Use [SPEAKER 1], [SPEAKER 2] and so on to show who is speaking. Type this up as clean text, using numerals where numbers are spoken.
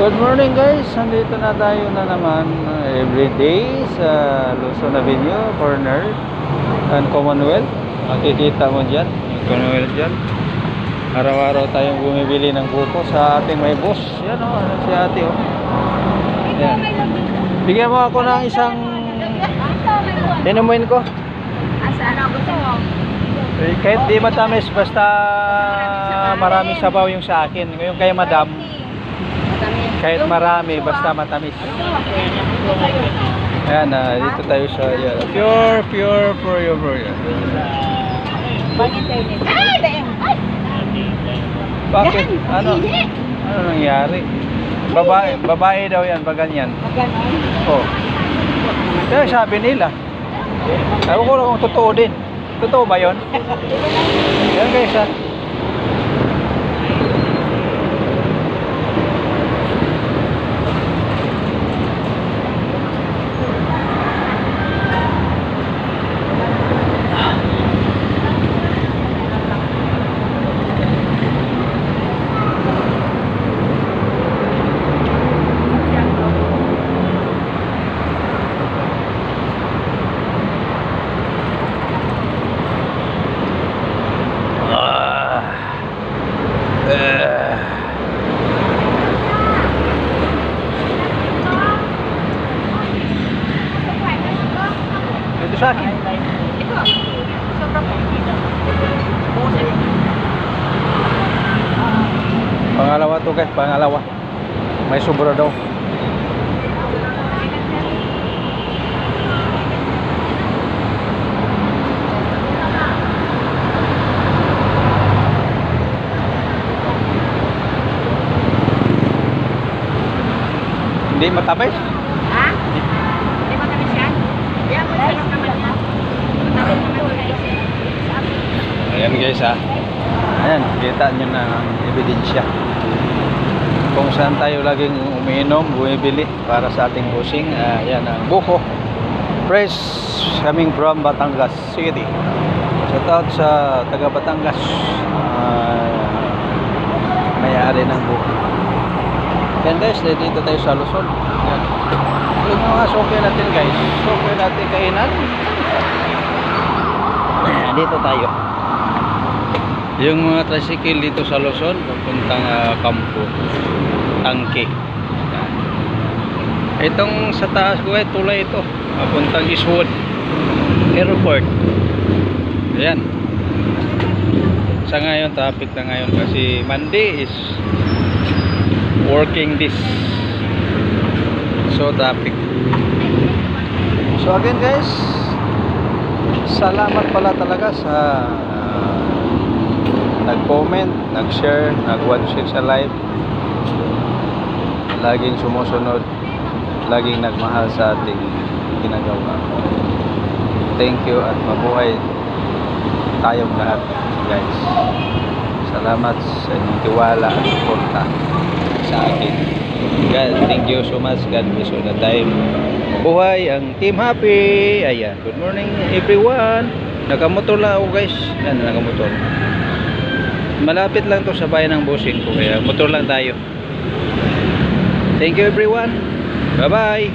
[SPEAKER 1] Good morning guys, nandito na tayo na naman everyday sa Luzon Avenue corner and Commonwealth. Makikita mo dyan yung Commonwealth dyan. Araw-araw tayong bumibili ng buko sa ating may boss. Yan o, si ate o. Yan. Bigyan mo ako ng isang inumin ko.
[SPEAKER 2] Ano gusto mo?
[SPEAKER 1] Kahit di matamis, basta marami sabaw yung sa akin. Ngayon kay madam, kahit marami, basta matamis. Ayan, dito tayo sa pure for you. Bakit? Ano nangyari? Babae daw yan, pag ganyan. Oh. Kaya sabi nila. Ewan ko lang kung totoo din. Totoo ba yun? Yan guys ha. Ito sa akin. Pangalawa to guys, pangalawa. May sobra daw. Hindi matamis?
[SPEAKER 2] Ha? Hindi matamis yan? Yan, masarap naman yan. Matamis naman guys.
[SPEAKER 1] Ayan guys ha. Ayan, kita nyo na ang ebidensya kung saan tayo laging umiinom, bumibili para sa ating busing. Ayan ang buko fresh coming from Batangas City. Shout out sa taga Batangas, may-ari ng buko. Yan guys, dito tayo sa Luzon. Yan. Yung mga soke natin guys, soke natin kainan. Dito tayo. Yung mga tricycle dito sa Luzon, papuntang Kampo, Tangke. Yan. Itong sa taas ko ay tulay ito, papuntang Eastwood Airport. Ayan. Sa ngayon, traffic na ngayon kasi Monday is working this, so traffic. So again guys, salamat pala talaga sa nag-comment, nag-share, nag-watch sa live, laging sumusunod, laging nagmahal sa ating ginagawa. Thank you at mabuhay tayong lahat guys. Salamat sa inyong tiwala at suporta sa akin. God, thank you so much. God bless all the time. Buhay ang Team Happy. Ayan, good morning everyone. Nakamotor lang ako guys. Yan, nakamotor. Malapit lang to sa bayan ng bossing ko, kaya motor lang tayo. Thank you everyone. Bye bye.